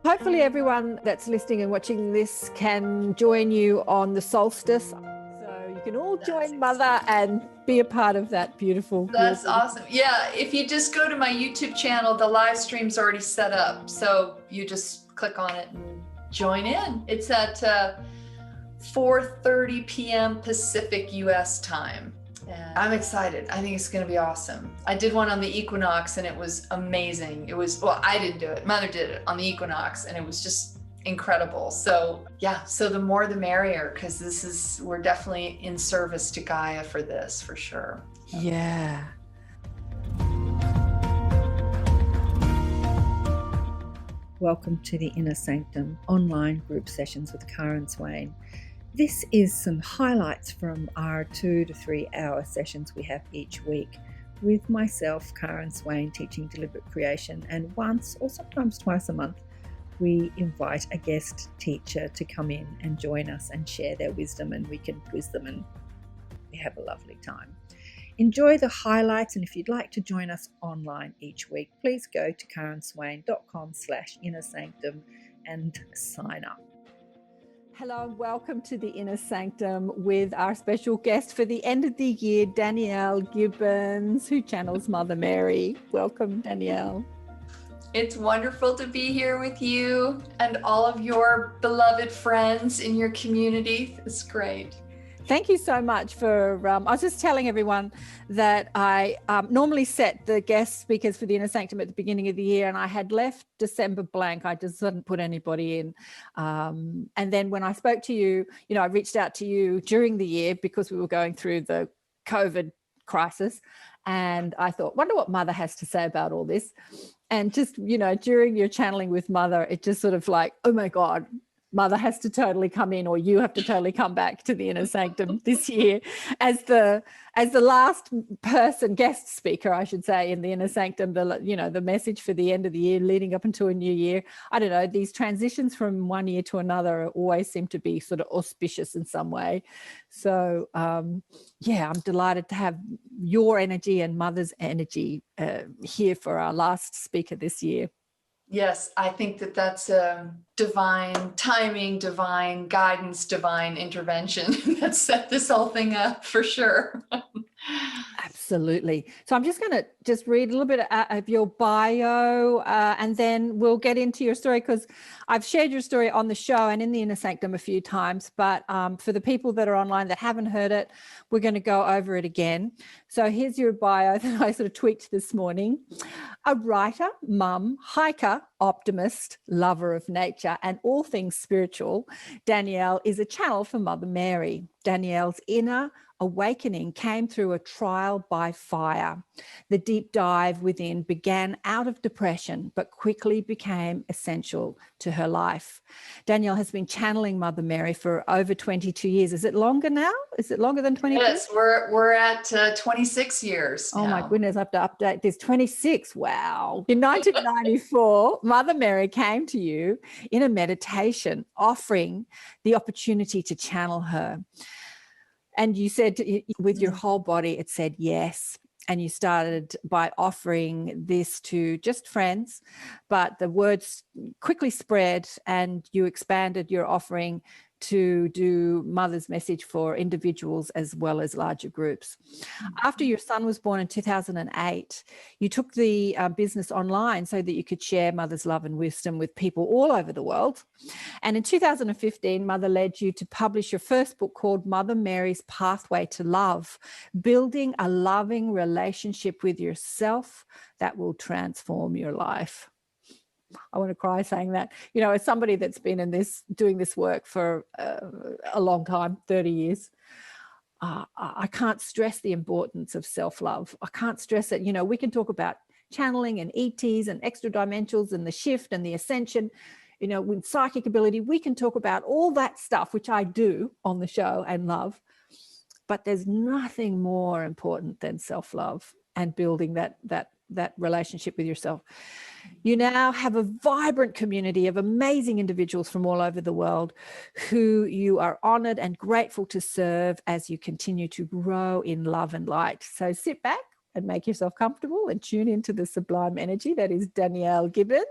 Hopefully everyone that's listening and watching this can join you on the solstice. So you can all join Mother and be a part of that beautiful. That's awesome. Yeah, if you just go to my YouTube channel, the live stream's already set up. So you just click on it and join in. It's at 4:30 p.m. Pacific US time. And I'm excited. I think it's going to be awesome. I did one on the equinox and it was amazing. Well, I didn't do it. Mother did it on the equinox and it was just incredible. So yeah, so the more the merrier, because we're definitely in service to Gaia for this, for sure. Yeah. Welcome to the Inner Sanctum online group sessions with Karen Swain. This is some highlights from our 2 to 3 hour sessions we have each week with myself, Karen Swain, teaching deliberate creation, and once or sometimes twice a month we invite a guest teacher to come in and join us and share their wisdom, and we can quiz them and we have a lovely time. Enjoy the highlights, and if you'd like to join us online each week, please go to karenswain.com/innersanctum and sign up. Hello and welcome to the Inner Sanctum with our special guest for the end of the year, Danielle Gibbons, who channels Mother Mary. Welcome, Danielle. It's wonderful to be here with you and all of your beloved friends in your community. It's great. Thank you so much for, I was just telling everyone that I normally set the guest speakers for the Inner Sanctum at the beginning of the year, and I had left December blank. I just didn't put anybody in. And then when I spoke to you, I reached out to you during the year because we were going through the COVID crisis. And I thought, wonder what Mother has to say about all this. And just, during your channeling with Mother, it just sort of like, oh my God, Mother has to totally come in, or you have to totally come back to the Inner Sanctum this year as the last person, guest speaker, I should say, in the Inner Sanctum, the message for the end of the year leading up into a new year. I don't know, these transitions from one year to another always seem to be sort of auspicious in some way. So, I'm delighted to have your energy and Mother's energy here for our last speaker this year. Yes, I think that's divine timing, divine guidance, divine intervention that set this whole thing up for sure. Absolutely. So I'm just going to read a little bit of your bio and then we'll get into your story, because I've shared your story on the show and in the Inner Sanctum a few times, but for the people that are online that haven't heard it, we're going to go over it again. So here's your bio that I sort of tweaked this morning. A writer, mum, hiker, optimist, lover of nature and all things spiritual, Danielle is a channel for Mother Mary. Danielle's inner awakening came through a trial by fire. The deep dive within began out of depression, but quickly became essential to her life. Danielle has been channeling Mother Mary for over 22 years. Is it longer now? Is it longer than 22? Yes, we're at 26 years now. Oh my goodness, I have to update this. 26, wow. In 1994, Mother Mary came to you in a meditation, offering the opportunity to channel her. And you said with your whole body, it said yes. And you started by offering this to just friends, but the words quickly spread and you expanded your offering to do Mother's message for individuals as well as larger groups. After your son was born in 2008, you took the business online so that you could share Mother's love and wisdom with people all over the world. And in 2015, Mother led you to publish your first book called Mother Mary's Pathway to Love, building a loving relationship with yourself that will transform your life. I want to cry saying that, as somebody that's been doing this work for a long time, 30 years, I can't stress the importance of self-love. I can't stress it. We can talk about channeling and ETs and extra dimensionals and the shift and the ascension, with psychic ability. We can talk about all that stuff, which I do on the show and love, but there's nothing more important than self-love and building that relationship with yourself. You now have a vibrant community of amazing individuals from all over the world who you are honored and grateful to serve as you continue to grow in love and light. So sit back and make yourself comfortable and tune into the sublime energy that is Danielle Gibbons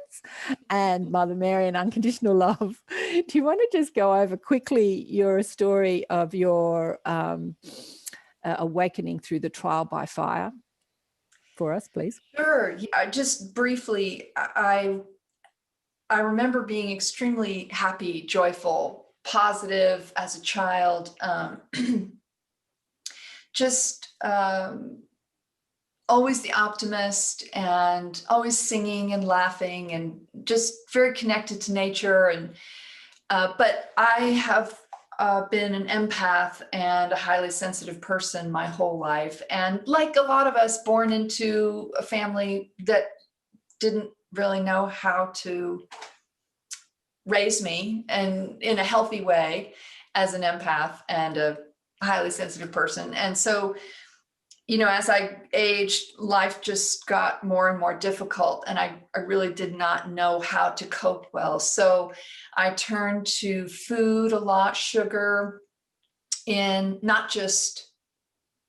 and Mother Mary and Unconditional Love. Do you want to just go over quickly your story of your awakening through the trial by fire for us, please? Sure. Yeah, just briefly, I remember being extremely happy, joyful, positive as a child. Always the optimist and always singing and laughing and just very connected to nature. And but I have been an empath and a highly sensitive person my whole life. And like a lot of us, born into a family that didn't really know how to raise me and in a healthy way as an empath and a highly sensitive person. And so, you know, as I aged, life just got more and more difficult, and I really did not know how to cope well. So I turned to food a lot, sugar, in not just,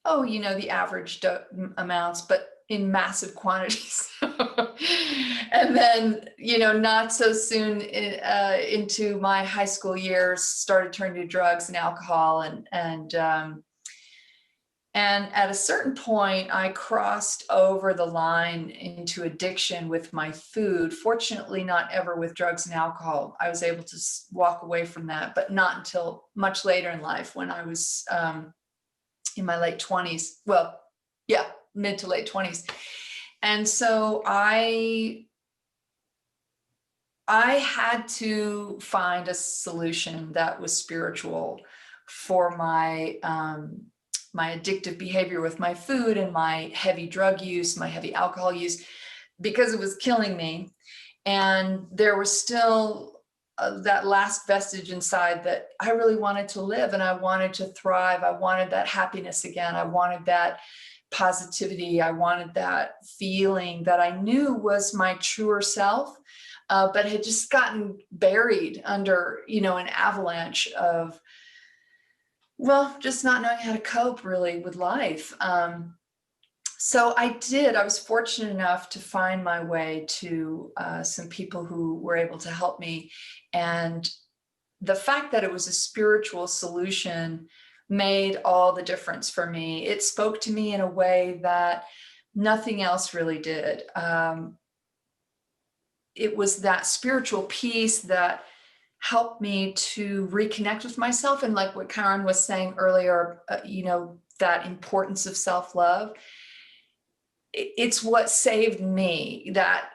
the average amounts, but in massive quantities. And then, not so soon into my high school years, started turning to drugs and alcohol, and at a certain point, I crossed over the line into addiction with my food. Fortunately, not ever with drugs and alcohol. I was able to walk away from that, but not until much later in life, when I was in my late 20s. Well, yeah, mid to late 20s. And so I had to find a solution that was spiritual for my addictive behavior with my food and my heavy drug use, my heavy alcohol use, because it was killing me. And there was still that last vestige inside that I really wanted to live, and I wanted to thrive. I wanted that happiness again. I wanted that positivity. I wanted that feeling that I knew was my truer self, but had just gotten buried under, an avalanche of, just not knowing how to cope really with life. So I was fortunate enough to find my way to some people who were able to help me. And the fact that it was a spiritual solution made all the difference for me. It spoke to me in a way that nothing else really did. It was that spiritual piece that helped me to reconnect with myself. And like what Karen was saying earlier, that importance of self-love, it's what saved me, that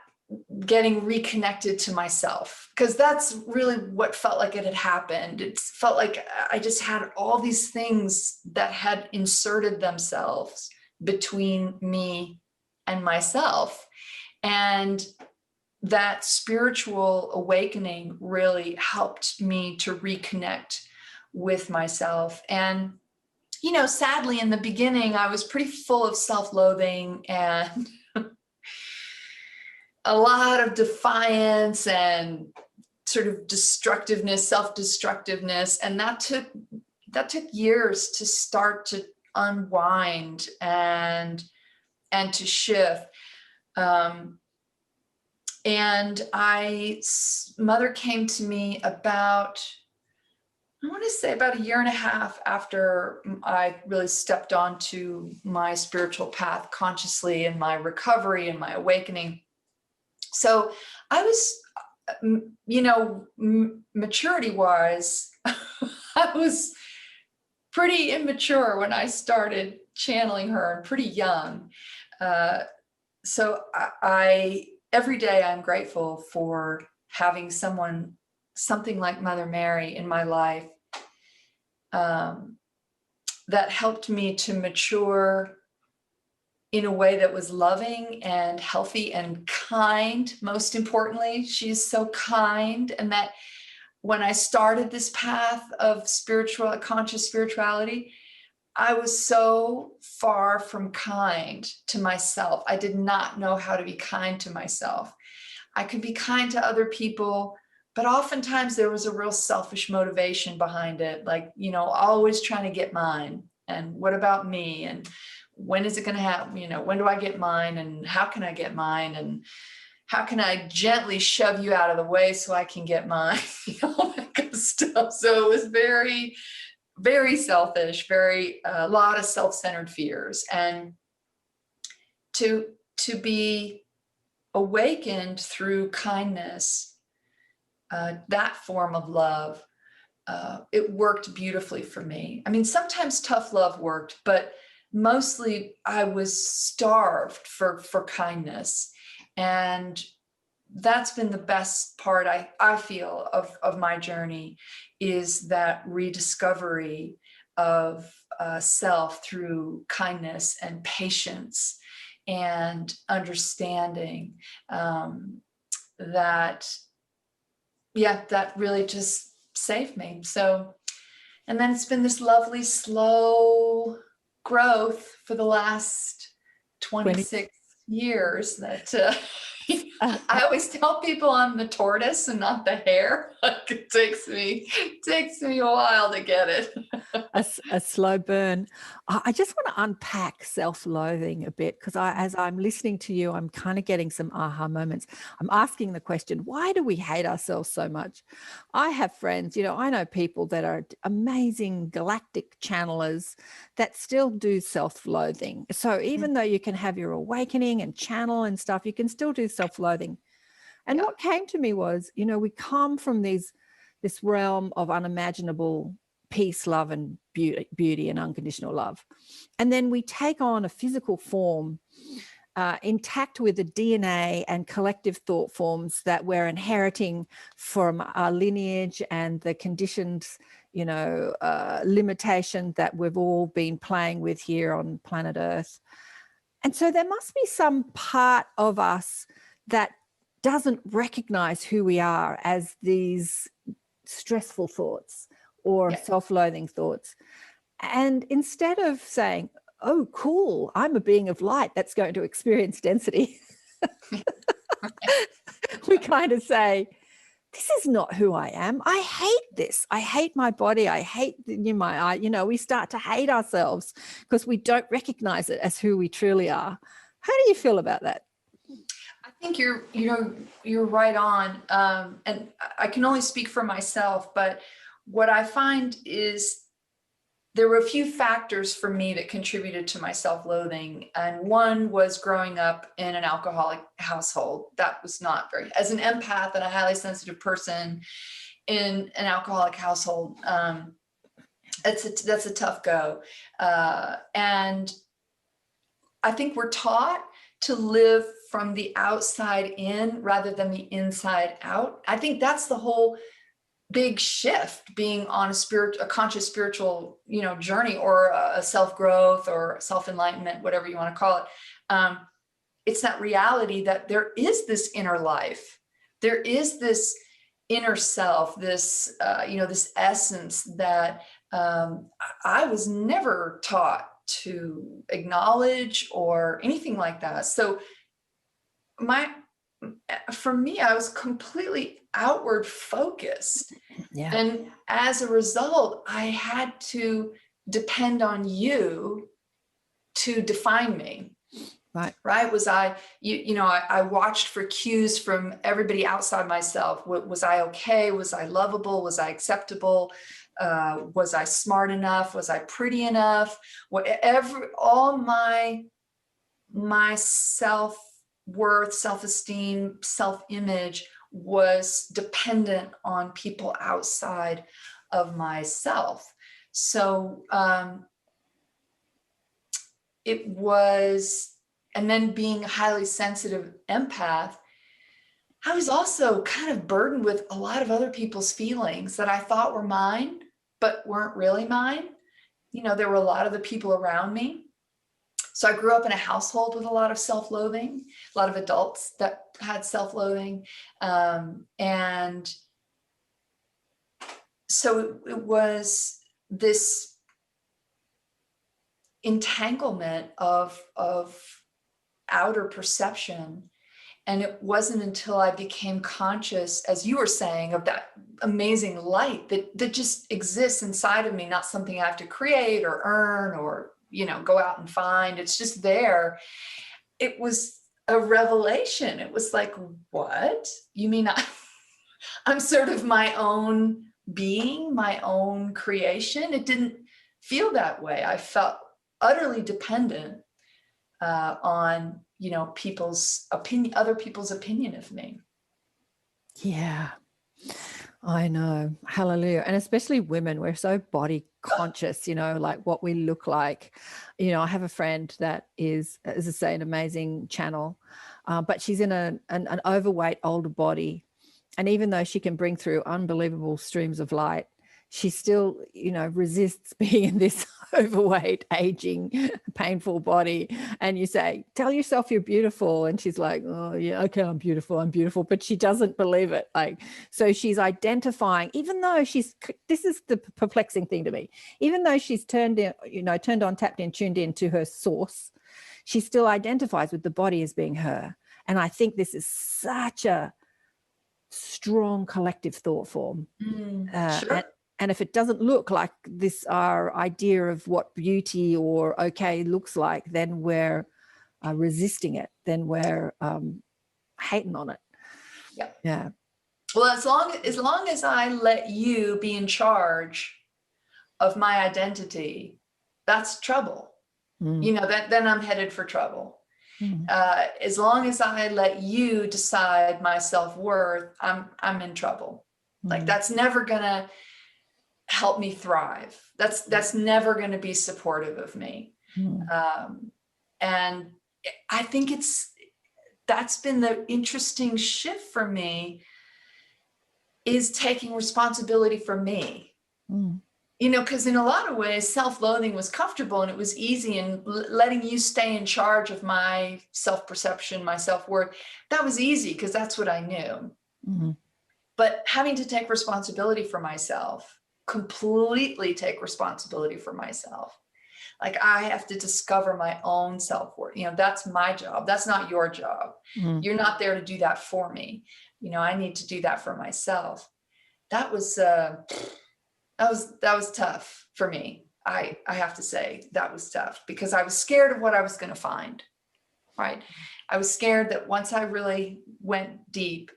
getting reconnected to myself, because that's really what felt like it had happened. It felt like I just had all these things that had inserted themselves between me and myself. And that spiritual awakening really helped me to reconnect with myself. And, sadly, in the beginning, I was pretty full of self-loathing and a lot of defiance and sort of destructiveness, self-destructiveness. And that took years to start to unwind and to shift. And Mother came to me about a year and a half after I really stepped onto my spiritual path consciously, in my recovery and my awakening. So I was, maturity wise, I was pretty immature when I started channeling her, and pretty young. So every day I'm grateful for having something like Mother Mary in my life that helped me to mature in a way that was loving and healthy and kind. Most importantly, she's so kind. And that when I started this path of conscious spirituality, I was so far from kind to myself. I did not know how to be kind to myself. I could be kind to other people, but oftentimes there was a real selfish motivation behind it. Like, always trying to get mine. And what about me? And when is it going to happen? You know, when do I get mine, and how can I get mine, and how can I gently shove you out of the way so I can get mine? You know, all that good stuff. So it was very, very selfish, a lot of self-centered fears. And to be awakened through kindness, that form of love, it worked beautifully for me. I mean, sometimes tough love worked, but mostly I was starved for kindness. And that's been the best part, I feel, of my journey, is that rediscovery of self through kindness and patience and understanding, that really just saved me. So, and then it's been this lovely, slow growth for the last 26 years that I always tell people I'm the tortoise and not the hare. Like, it takes me a while to get it. a slow burn. I just want to unpack self-loathing a bit, because as I'm listening to you, I'm kind of getting some aha moments. I'm asking the question, why do we hate ourselves so much? I have friends, you know, I know people that are amazing galactic channelers that still do self-loathing. So even though you can have your awakening and channel and stuff, you can still do self-loathing. And what came to me was, you know, we come from this realm of unimaginable peace, love, and beauty and unconditional love. And then we take on a physical form, intact with the DNA and collective thought forms that we're inheriting from our lineage and the conditions, you know, limitation that we've all been playing with here on planet Earth. And so there must be some part of us that doesn't recognize who we are as these stressful thoughts or self-loathing thoughts. And instead of saying, oh, cool, I'm a being of light that's going to experience density, we kind of say, this is not who I am. I hate this. I hate my body. I hate my eye. You know, we start to hate ourselves because we don't recognize it as who we truly are. How do you feel about that? I think you're right on. And I can only speak for myself, but what I find is there were a few factors for me that contributed to my self-loathing. And one was growing up in an alcoholic household. That was not very, as an empath and a highly sensitive person in an alcoholic household, that's a tough go. And I think we're taught to live from the outside in rather than the inside out. I think that's the whole big shift, being on a conscious spiritual, you know, journey, or a self-growth or self-enlightenment, whatever you want to call it. It's that reality that there is this inner life. There is this inner self, this, this essence that I was never taught to acknowledge or anything like that. So for me, I was completely outward focused. Yeah. And as a result, I had to depend on you to define me. Right. Was I watched for cues from everybody outside myself. Was I okay? Was I lovable? Was I acceptable? Was I smart enough? Was I pretty enough? All my self-worth, self-esteem, self-image was dependent on people outside of myself. So it was, and then being a highly sensitive empath, I was also kind of burdened with a lot of other people's feelings that I thought were mine, but weren't really mine. You know, there were a lot of the people around me. So I grew up in a household with a lot of self-loathing, a lot of adults that had self-loathing. And so it was this entanglement of outer perception. And it wasn't until I became conscious, as you were saying, of that amazing light that just exists inside of me, not something I have to create or earn or go out and find. It's just there. It was a revelation. It was like, what? You mean I'm sort of my own being, my own creation? It didn't feel that way. I felt utterly dependent on, people's opinion, other people's opinion of me. Yeah, I know. Hallelujah. And especially women, we're so body conscious, like what we look like. I have a friend that is, as I say, an amazing channel, but she's in an overweight older body. And even though she can bring through unbelievable streams of light, she still, resists being in this overweight, aging, painful body. And you say, tell yourself you're beautiful. And she's like, oh yeah, okay, I'm beautiful. But she doesn't believe it. So she's identifying, even though this is the perplexing thing to me, even though she's turned on, tapped in, tuned in to her source, she still identifies with the body as being her. And I think this is such a strong collective thought form. Sure. And if it doesn't look like this, our idea of what beauty or okay looks like, then we're resisting it. Then we're hating on it. Yeah. Well, as long as I let you be in charge of my identity, that's trouble. Then I'm headed for trouble. As long as I let you decide my self-worth, I'm in trouble. Like that's never gonna help me thrive. That's never going to be supportive of me. And I think that's been the interesting shift for me, is taking responsibility for me. Because in a lot of ways, self-loathing was comfortable and it was easy, and letting you stay in charge of my self-perception, my self-worth, that was easy because that's what I knew. But having to take responsibility for myself, completely take responsibility for myself. Like I have to discover my own self-worth. That's my job. That's not your job. You're not there to do that for me. I need to do that for myself. That was tough for me. I have to say that was tough because I was scared of what I was going to find. Right. I was scared that once I really went deep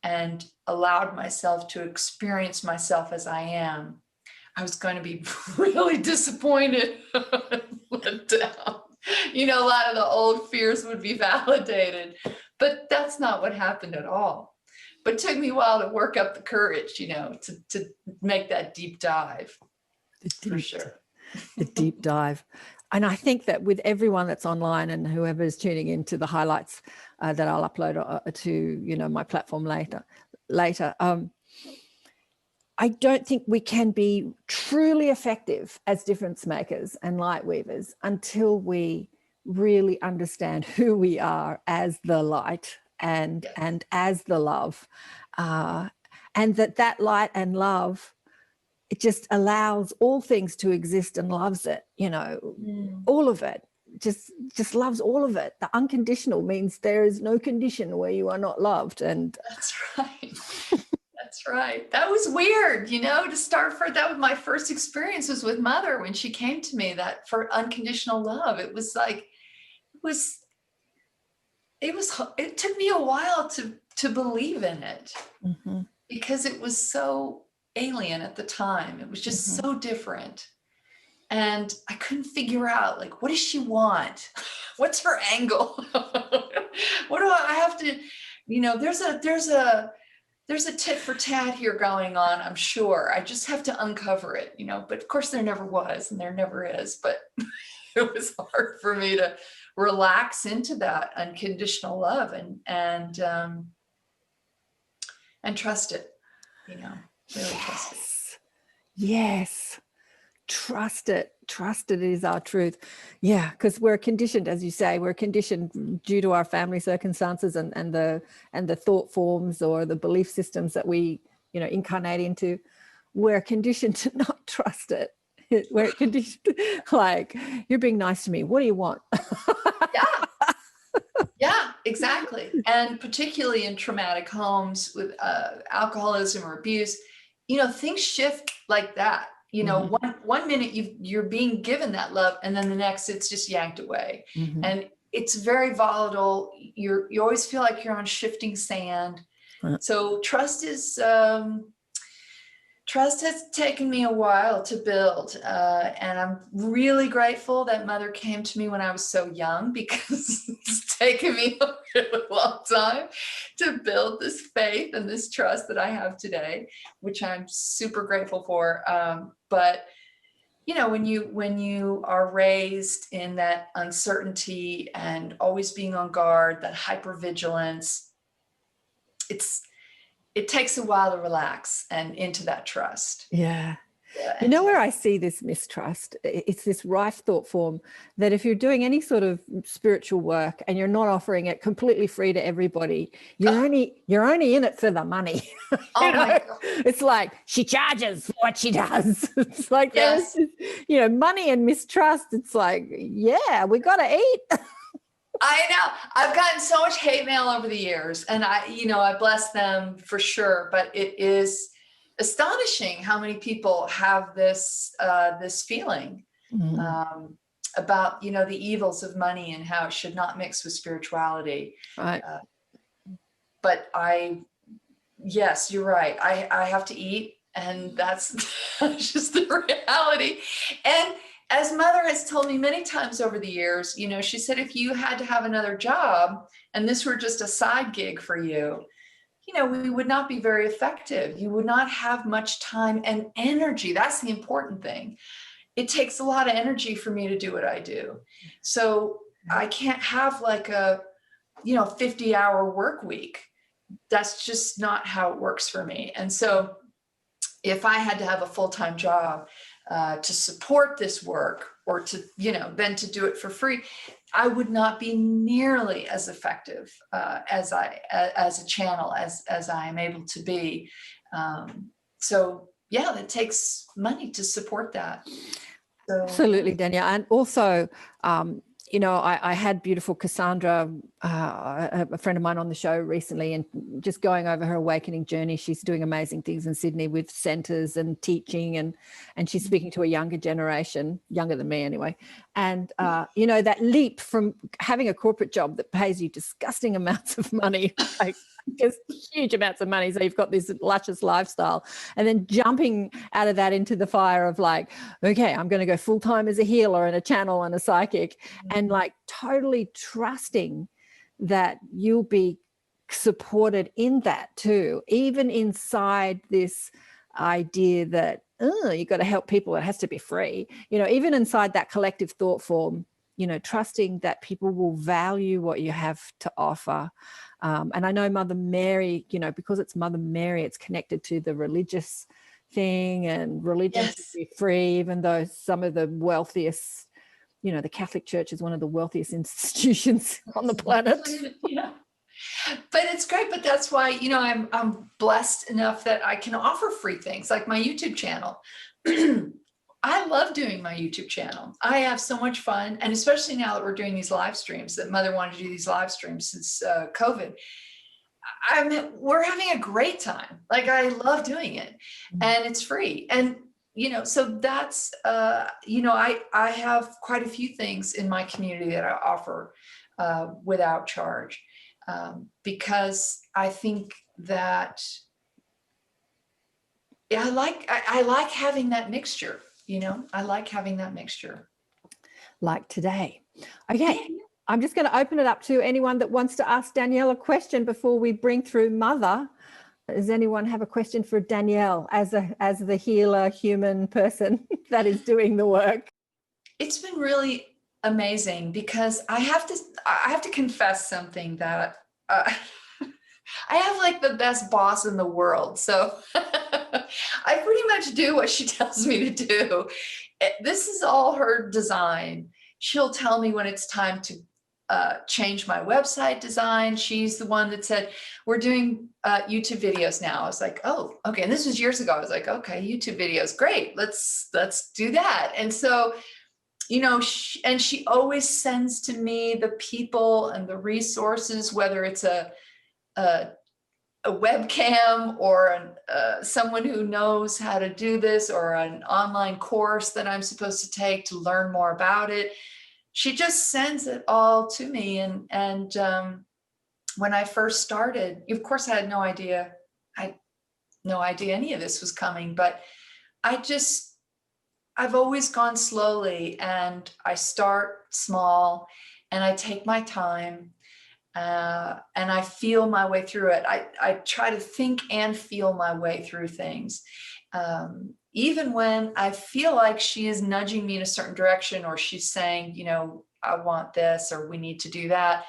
and allowed myself to experience myself as I am, I was going to be really disappointed, let down. A lot of the old fears would be validated, but that's not what happened at all. But it took me a while to work up the courage, to make that deep dive, for sure. The deep dive. And I think that with everyone that's online and whoever's tuning into the highlights that I'll upload to, my platform later, I don't think we can be truly effective as difference makers and light weavers until we really understand who we are as the light and as the love, and that light and love, it just allows all things to exist and loves it, all of it, just loves all of it. The unconditional means there is no condition where you are not loved. And that's right. That's right. That was weird, to start that was my first experiences with Mother when she came to me, that for unconditional love. It was like, it took me a while to believe in it, because it was so alien at the time. It was just so different. And I couldn't figure out, like, what does she want? What's her angle? What do I have to, there's a tit for tat here going on, I'm sure. I just have to uncover it, but of course there never was and there never is. But it was hard for me to relax into that unconditional love and trust it, really trust it. Yes. Trust it is our truth. Yeah, because we're conditioned, as you say, we're conditioned due to our family circumstances and the thought forms or the belief systems that we incarnate into. We're conditioned to not trust it. We're conditioned, like, you're being nice to me, what do you want? Yeah, exactly. And particularly in traumatic homes with alcoholism or abuse, things shift like that. You know, one minute you're being given that love, and then the next it's just yanked away. And it's very volatile. You always feel like you're on shifting sand. So trust has taken me a while to build. And I'm really grateful that Mother came to me when I was so young, because it's taken me a really long time to build this faith and this trust that I have today, which I'm super grateful for. But you know, when you are raised in that uncertainty and always being on guard, that hypervigilance, it takes a while to relax and into that trust. Yeah. You know where I see this mistrust? It's this rife thought form that if you're doing any sort of spiritual work and you're not offering it completely free to everybody, you're only in it for the money. Oh my God. It's like she charges for what she does. It's like Yes. there's, you know, money and mistrust. It's like, yeah, we got to eat. I know. I've gotten so much hate mail over the years, and I bless them for sure, but it is astonishing how many people have this feeling about, you know, the evils of money and how it should not mix with spirituality. Right. But yes, you're right. I have to eat, and that's just the reality. And as Mother has told me many times over the years, you know, she said, if you had to have another job and this were just a side gig for you, you know, we would not be very effective. You would not have much time and energy. That's the important thing. It takes a lot of energy for me to do what I do. So I can't have like a, 50-hour work week. That's just not how it works for me. And so if I had to have a full-time job to support this work, or to, then to do it for free, I would not be nearly as effective as a channel as I am able to be. So yeah, it takes money to support that. So, absolutely, Danielle. And also, I had beautiful Cassandra, a friend of mine, on the show recently, and just going over her awakening journey. She's doing amazing things in Sydney with centres and teaching, and she's speaking to a younger generation, younger than me anyway. And, that leap from having a corporate job that pays you disgusting amounts of money, like just huge amounts of money, so you've got this luscious lifestyle, and then jumping out of that into the fire of like, okay, I'm going to go full-time as a healer and a channel and a psychic, and like totally trusting that you'll be supported in that too, even inside this idea that you've got to help people, it has to be free, even inside that collective thought form, trusting that people will value what you have to offer. And I know Mother Mary, because it's Mother Mary, it's connected to the religious thing, and religion yes. should be free, even though some of the wealthiest, the Catholic Church is one of the wealthiest institutions on the planet. Yeah. But it's great. But that's why, I'm blessed enough that I can offer free things like my YouTube channel. I love doing my YouTube channel. I have so much fun. And especially now that we're doing these live streams, that Mother wanted to do these live streams since COVID. We're having a great time. Like, I love doing it, and it's free. And, so that's, I have quite a few things in my community that I offer without charge, because I think that I like having that mixture. I like having that mixture. Like today. Okay. I'm just going to open it up to anyone that wants to ask Danielle a question before we bring through Mother. Does anyone have a question for Danielle as the healer human person that is doing the work? It's been really amazing, because I have to confess something, that I have like the best boss in the world. So I pretty much do what she tells me to do. This is all her design. She'll tell me when it's time to change my website design. She's the one that said, we're doing YouTube videos now. I was like, oh, okay. And this was years ago. I was like, okay, YouTube videos, great. Let's do that. And so, she always sends to me the people and the resources, whether it's a a webcam or someone who knows how to do this, or an online course that I'm supposed to take to learn more about it. She just sends it all to me. And when I first started, of course, I had no idea. No idea any of this was coming, but I've always gone slowly, and I start small and I take my time, and I feel my way through it. I try to think and feel my way through things. Even when I feel like she is nudging me in a certain direction, or she's saying, I want this, or we need to do that,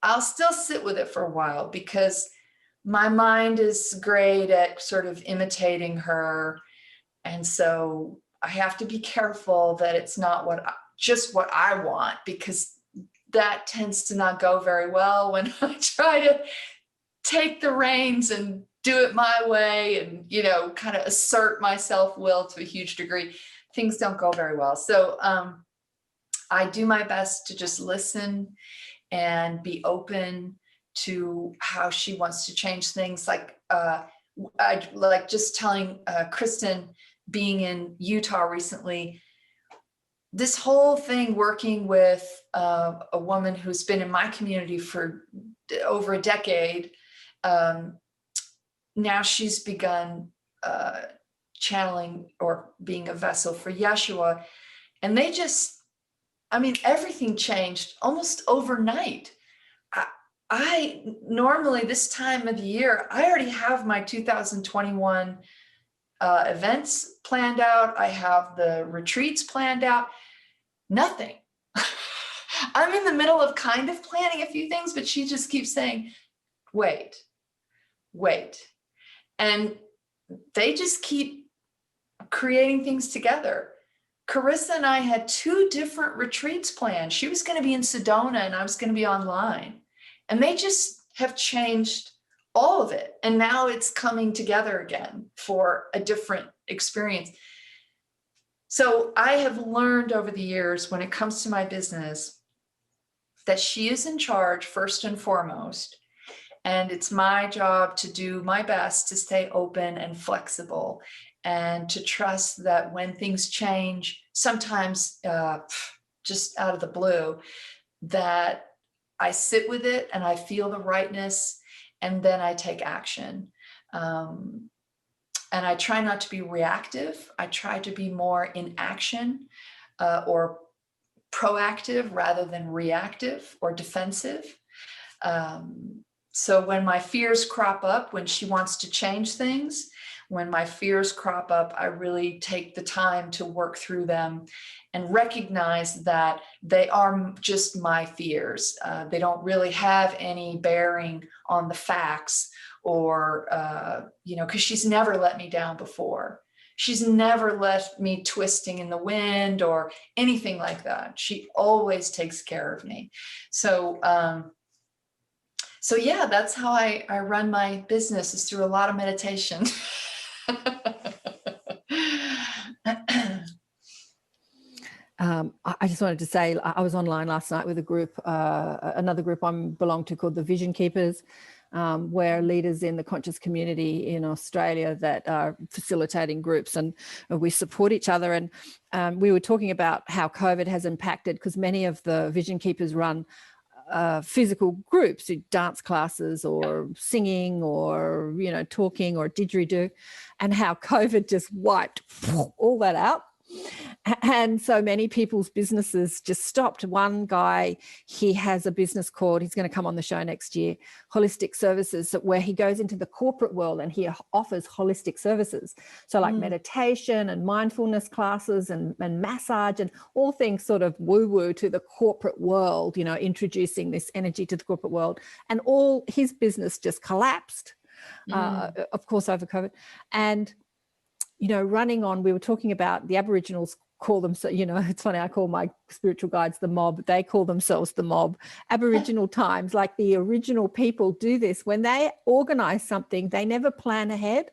I'll still sit with it for a while, because my mind is great at sort of imitating her. And so I have to be careful that it's not just what I want, because that tends to not go very well when I try to take the reins and do it my way and, kind of assert my self-will to a huge degree. Things don't go very well. So I do my best to just listen and be open to how she wants to change things. Like I like just telling Kristen, being in Utah recently, this whole thing, working with a woman who's been in my community for over a decade. Now she's begun channeling or being a vessel for Yeshua. And everything changed almost overnight. I normally, this time of the year, I already have my 2021 events planned out. I have the retreats planned out. Nothing. I'm in the middle of kind of planning a few things, but she just keeps saying, wait. And they just keep creating things together. Carissa and I had 2 different retreats planned. She was going to be in Sedona and I was going to be online. And they just have changed all of it. And now it's coming together again for a different experience. So I have learned over the years, when it comes to my business, that she is in charge first and foremost. And it's my job to do my best to stay open and flexible, and to trust that when things change, sometimes just out of the blue, that I sit with it and I feel the rightness, and then I take action. And I try not to be reactive. I try to be more in action or proactive rather than reactive or defensive. So when my fears crop up, when she wants to change things, when my fears crop up, I really take the time to work through them and recognize that they are just my fears. They don't really have any bearing on the facts, or, because she's never let me down before. She's never left me twisting in the wind or anything like that. She always takes care of me. So yeah, that's how I run my business, is through a lot of meditation. I just wanted to say, I was online last night with a group, another group I belong to called the Vision Keepers, where leaders in the conscious community in Australia that are facilitating groups, and we support each other. And we were talking about how COVID has impacted, because many of the Vision Keepers run physical groups, dance classes or singing or, talking or didgeridoo, and how COVID just wiped all that out. And so many people's businesses just stopped. One guy, he has a business called, he's going to come on the show next year, Holistic Services, where he goes into the corporate world and he offers holistic services. So like meditation and mindfulness classes and massage and all things sort of woo-woo to the corporate world, introducing this energy to the corporate world. And all his business just collapsed, of course, over COVID. And running on, we were talking about the Aboriginals call themselves, it's funny, I call my spiritual guides the mob. They call themselves the mob. Aboriginal times, like the original people do this. When they organize something, they never plan ahead.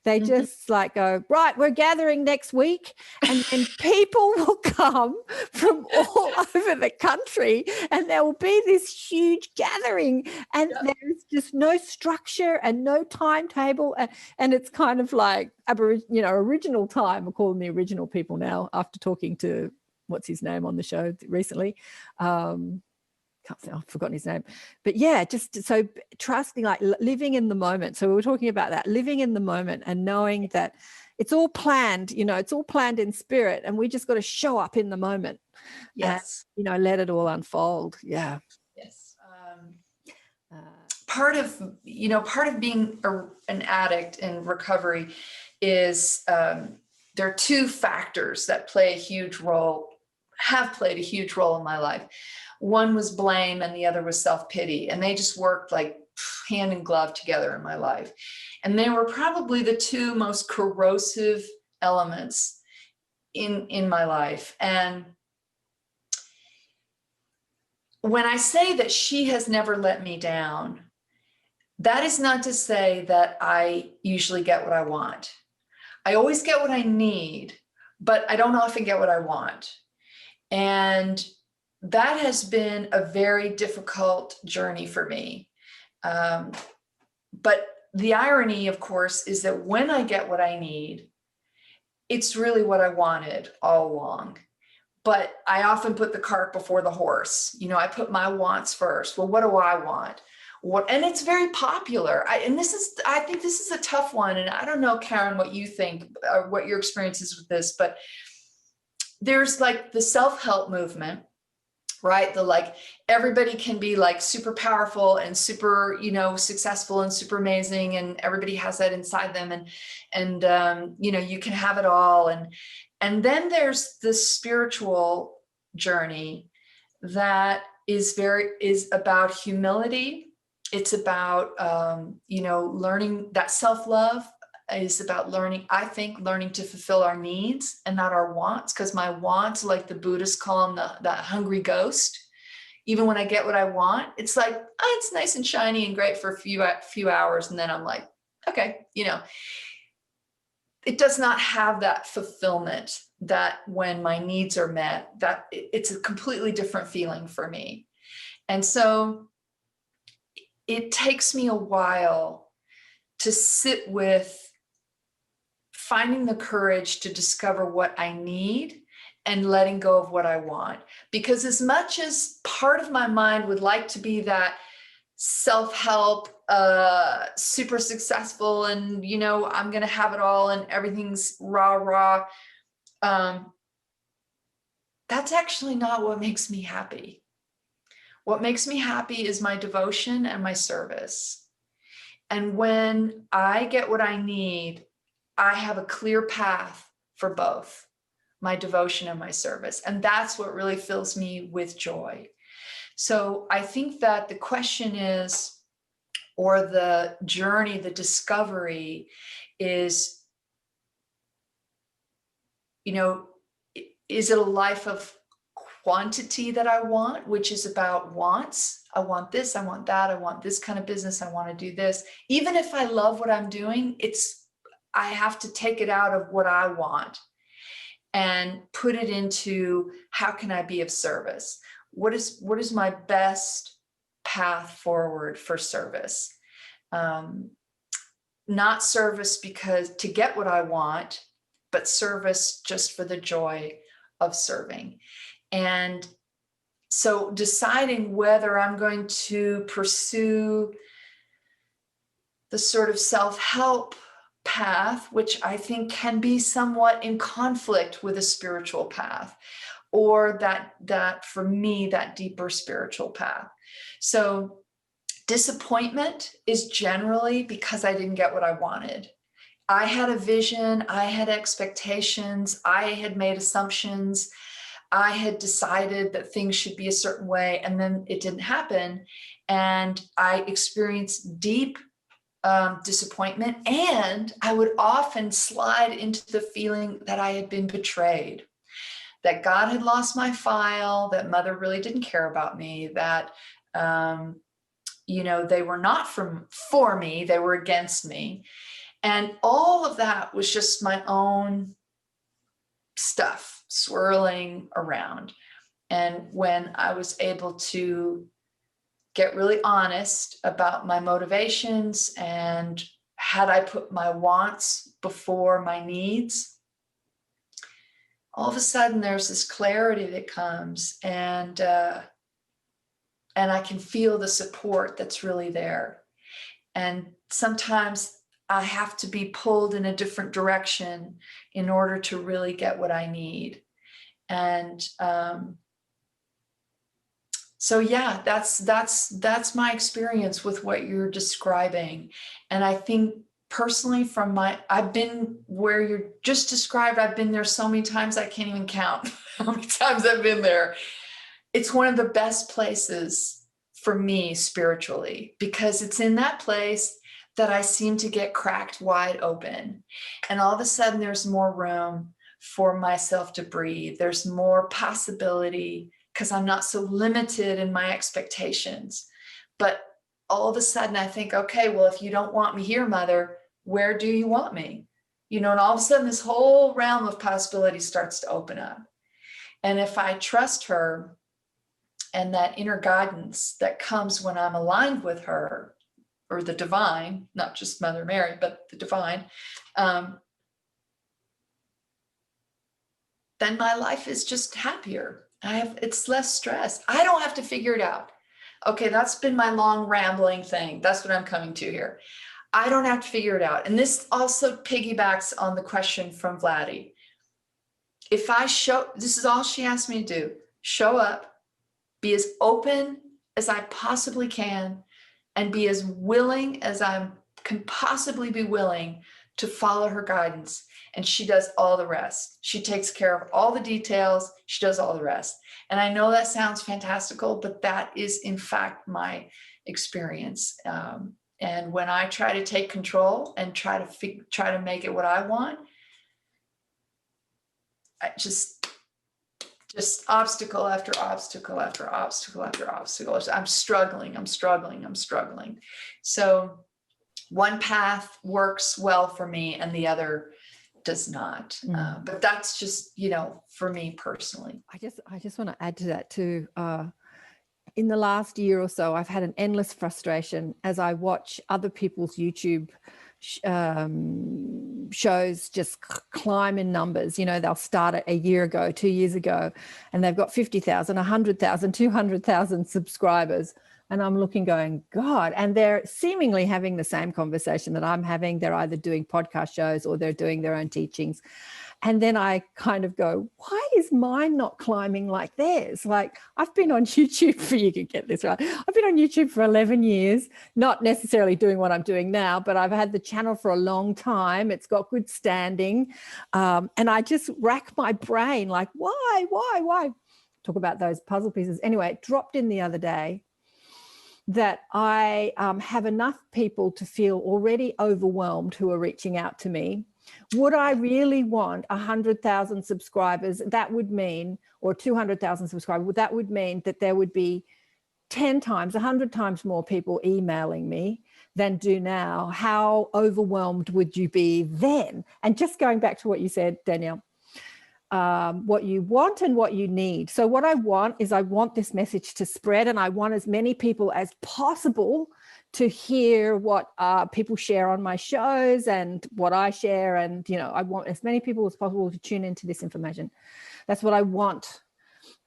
They just like go, right, we're gathering next week. And then people will come from all over the country and there will be this huge gathering and there's just no structure and no timetable. And it's kind of like original time. I call them the original people now after talking to what's his name on the show recently. I've forgotten his name, but yeah, just so trusting, like living in the moment. So we were talking about that, living in the moment and knowing that it's all planned, it's all planned in spirit and we just got to show up in the moment. Yes. And, let it all unfold. Yeah. Yes. Part of being an addict in recovery is there are two factors that have played a huge role in my life. One was blame and the other was self-pity. And they just worked like hand in glove together in my life. And they were probably the two most corrosive elements in my life. And when I say that she has never let me down, that is not to say that I usually get what I want. I always get what I need, but I don't often get what I want. And that has been a very difficult journey for me. But the irony, of course, is that when I get what I need, it's really what I wanted all along. But I often put the cart before the horse. I put my wants first. Well, what do I want? And it's very popular. I think this is a tough one. And I don't know, Karen, what you think, or what your experience is with this, but there's like the self-help movement, right? Everybody can be like super powerful and super, successful and super amazing. And everybody has that inside them. And you can have it all. And then there's the spiritual journey that is about humility. It's about, learning that self-love is about learning to fulfill our needs and not our wants. Because my wants, like the Buddhists call them the hungry ghost. Even when I get what I want, it's like, it's nice and shiny and great for a few hours. And then I'm like, okay, it does not have that fulfillment that when my needs are met, that it's a completely different feeling for me. And so it takes me a while to sit with finding the courage to discover what I need and letting go of what I want. Because as much as part of my mind would like to be that self-help, super successful, and, I'm going to have it all and everything's rah. That's actually not what makes me happy. What makes me happy is my devotion and my service. And when I get what I need, I have a clear path for both my devotion and my service. And that's what really fills me with joy. So I think that the question is, or the journey, the discovery is, is it a life of quantity that I want, which is about wants? I want this, I want that, I want this kind of business, I want to do this. Even if I love what I'm doing, I have to take it out of what I want and put it into how can I be of service? What is my best path forward for service? Not service because to get what I want, but service just for the joy of serving. And so deciding whether I'm going to pursue the sort of self-help path, which I think can be somewhat in conflict with a spiritual path, or that for me, that deeper spiritual path. So disappointment is generally because I didn't get what I wanted. I had a vision, I had expectations, I had made assumptions, I had decided that things should be a certain way, and then it didn't happen. And I experienced deep disappointment, and I would often slide into the feeling that I had been betrayed. that God had lost my file, that mother really didn't care about me, that, they were not for me, they were against me. And all of that was just my own stuff swirling around. And when I was able to get really honest about my motivations, and had I put my wants before my needs, all of a sudden there's this clarity that comes, and I can feel the support that's really there. And sometimes I have to be pulled in a different direction in order to really get what I need. And so yeah, that's my experience with what you're describing. And I think personally I've been where you're just described. I've been there so many times, I can't even count how many times I've been there. It's one of the best places for me spiritually, because it's in that place that I seem to get cracked wide open. And all of a sudden there's more room for myself to breathe. There's more possibility because I'm not so limited in my expectations. But all of a sudden I think, okay, well, if you don't want me here, Mother, where do you want me? And all of a sudden this whole realm of possibility starts to open up. And if I trust her and that inner guidance that comes when I'm aligned with her, or the divine, not just Mother Mary, but the divine, then my life is just happier. It's less stress. I don't have to figure it out. Okay, that's been my long rambling thing. That's what I'm coming to here. I don't have to figure it out. And this also piggybacks on the question from Vladdy. This is all she asked me to do: show up, be as open as I possibly can, and be as willing as I can possibly be willing to follow her guidance. And she does all the rest. She takes care of all the details. She does all the rest. And I know that sounds fantastical, but that is in fact my experience. And when I try to take control and try to make it what I want, I just obstacle after obstacle after obstacle after obstacle. I'm struggling. So one path works well for me and the other does not. But that's just, for me personally. I just want to add to that too. In the last year or so, I've had an endless frustration as I watch other people's YouTube shows just climb in numbers. They'll start it a year ago, 2 years ago, and they've got 50,000, 100,000, 200,000 subscribers. And I'm looking going, God, and they're seemingly having the same conversation that I'm having. They're either doing podcast shows or they're doing their own teachings. And then I kind of go, why is mine not climbing like theirs? Like, I've been on YouTube you can get this right. I've been on YouTube for 11 years, not necessarily doing what I'm doing now, but I've had the channel for a long time. It's got good standing. And I just rack my brain like, why? Talk about those puzzle pieces. Anyway, it dropped in the other day that I have enough people to feel already overwhelmed who are reaching out to me. Would I really want 100,000 subscribers? That would mean, or 200,000 subscribers, that would mean that there would be 10 times, 100 times more people emailing me than do now. How overwhelmed would you be then? And just going back to what you said, Danielle, what you want and what you need. So what I want this message to spread, and I want as many people as possible to hear what people share on my shows and what I share. And, I want as many people as possible to tune into this information. That's what I want.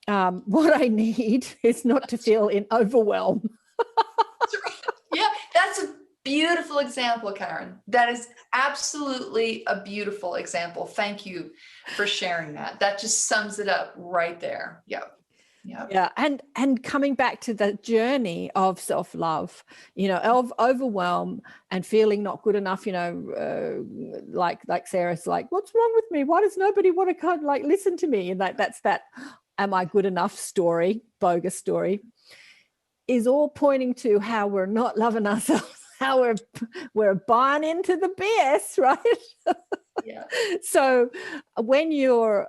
What I need is not to feel in overwhelm. Yeah, that's a beautiful example, Karen. That is absolutely a beautiful example. Thank you for sharing that. That just sums it up right there. Yep. Yeah. And coming back to the journey of self-love, of overwhelm and feeling not good enough, like Sarah's like, what's wrong with me? Why does nobody want to come listen to me? And that's that am I good enough story, bogus story, is all pointing to how we're not loving ourselves, how we're buying into the BS, right? Yeah. So when you've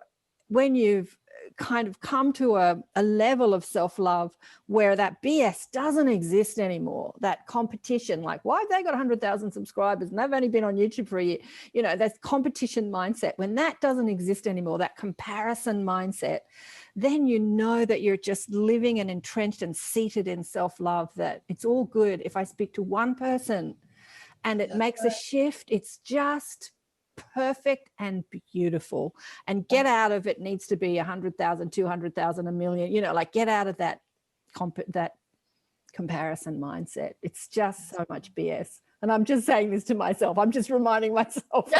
kind of come to a level of self-love where that BS doesn't exist anymore, that competition, like, why have they got 100,000 subscribers and they've only been on YouTube for a year? You know, that's competition mindset. When that doesn't exist anymore, that comparison mindset, then you know that you're just living and entrenched and seated in self-love, that it's all good. If I speak to one person and it makes a shift, it's just perfect and beautiful. And get out of it needs to be 100,000, 200,000, a million, you know, like get out of that comparison mindset. It's just so much BS. And I'm just saying this to myself. I'm just reminding myself.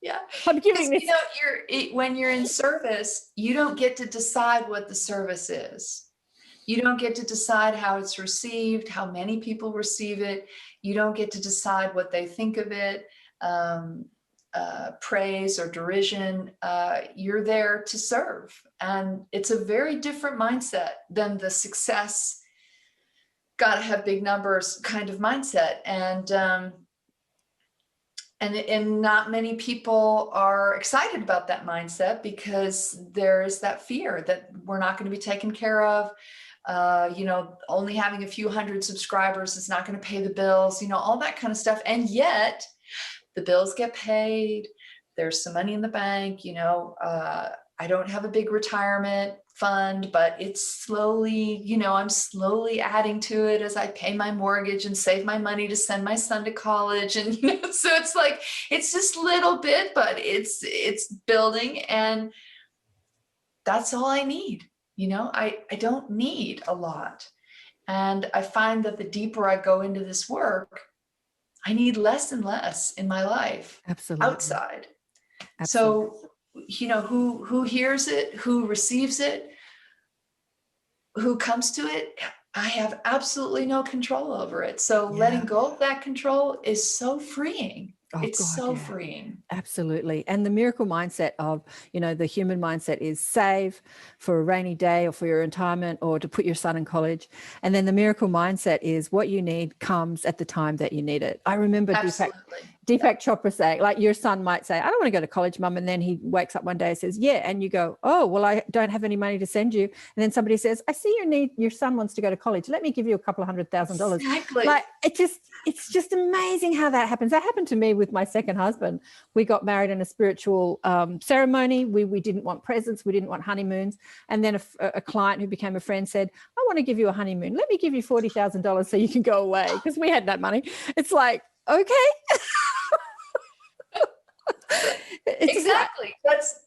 Yeah. I'm giving this. You know, when you're in service, you don't get to decide what the service is. You don't get to decide how it's received, how many people receive it. You don't get to decide what they think of it, praise or derision. You're there to serve. And it's a very different mindset than the success, gotta have big numbers kind of mindset. And not many people are excited about that mindset because there is that fear that we're not going to be taken care of. You know, only having a few hundred subscribers is not going to pay the bills, you know, all that kind of stuff. And yet the bills get paid. There's some money in the bank, you know, I don't have a big retirement fund, but it's slowly, you know, I'm slowly adding to it as I pay my mortgage and save my money to send my son to college. And, you know, so it's like, it's just little bit, but it's building, and that's all I need. You know, I don't need a lot. And I find that the deeper I go into this work, I need less and less in my life. Absolutely. Outside. Absolutely. So, you know, who hears it, who receives it, who comes to it, I have absolutely no control over it. So letting go of that control is so freeing. Oh, it's God, so freeing. Absolutely. And the miracle mindset of, you know, the human mindset is save for a rainy day or for your retirement or to put your son in college. And then the miracle mindset is what you need comes at the time that you need it. I remember Deepak Chopra saying, like, your son might say, I don't want to go to college, Mum. And then he wakes up one day and says, yeah. And you go, oh, well, I don't have any money to send you. And then somebody says, I see your son wants to go to college. Let me give you a couple of $100,000. Exactly. Like, it's just amazing how that happens. That happened to me with my second husband. We got married in a spiritual ceremony. We didn't want presents. We didn't want honeymoons. And then a client who became a friend said, I want to give you a honeymoon. Let me give you $40,000 so you can go away, because we had that money. It's like, okay. Exactly.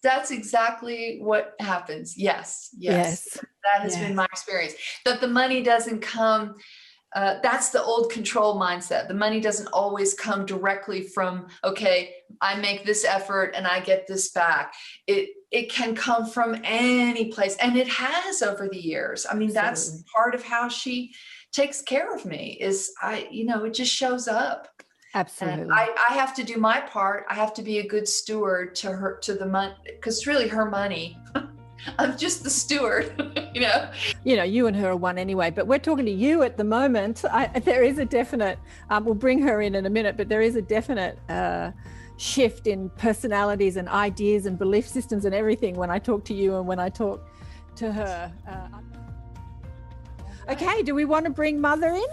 That's exactly what happens. Yes. That has been my experience. That the money doesn't come. That's the old control mindset. The money doesn't always come directly from, okay, I make this effort and I get this back. It can come from any place, and it has over the years. I mean, that's part of how she takes care of me. Is it just shows up. Absolutely. And I have to do my part. I have to be a good steward to the money, because it's really her money. I'm just the steward, you know. You know, you and her are one anyway, but we're talking to you at the moment. There is a definite, we'll bring her in a minute, but there is a definite shift in personalities and ideas and belief systems and everything when I talk to you and when I talk to her. Okay, do we want to bring Mother in?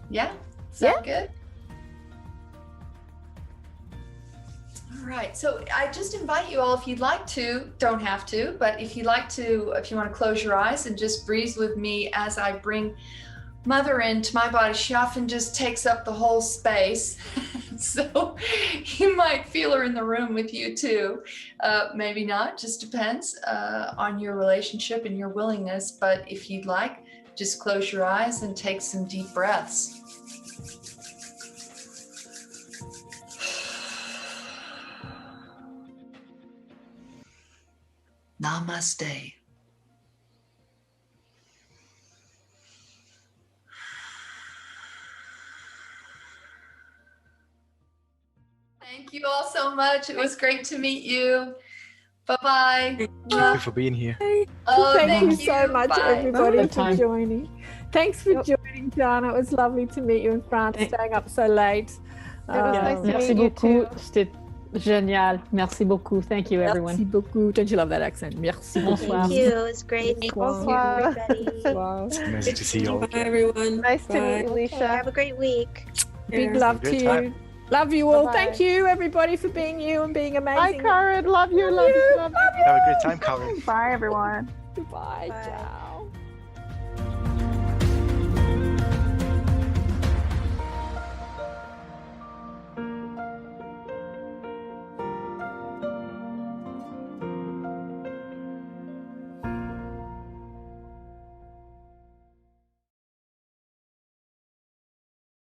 Yeah, sound good? All right, so I just invite you all, if you'd like to, don't have to, but if you'd like to, if you want to close your eyes and just breathe with me as I bring Mother into my body. She often just takes up the whole space. So you might feel her in the room with you too. Maybe not, just depends on your relationship and your willingness. But if you'd like, just close your eyes and take some deep breaths. Namaste. Thank you all so much. It was great to meet you. Bye-bye. Thank you for being here. Oh, thank you so much, everybody, for Bye. joining. Thanks for joining, Dana. It was lovely to meet you in France, staying up so late. It was nice to meet you too. Génial. Merci beaucoup. Thank you, everyone. Merci beaucoup. Don't you love that accent? Merci beaucoup. Bonsoir. Thank you. It was great. Bonsoir. Everybody. Wow. Nice to see you all Bye, again. everyone. Nice to meet you, Okay, Alicia. have a great week. Big Yeah. love Good to you. time. Love you all. Bye-bye. Thank you, everybody, for being you and being Bye, amazing. Karen. Love you. Love you. Love you. Have a great time, Colin. Bye, everyone. Goodbye. Bye. Ciao.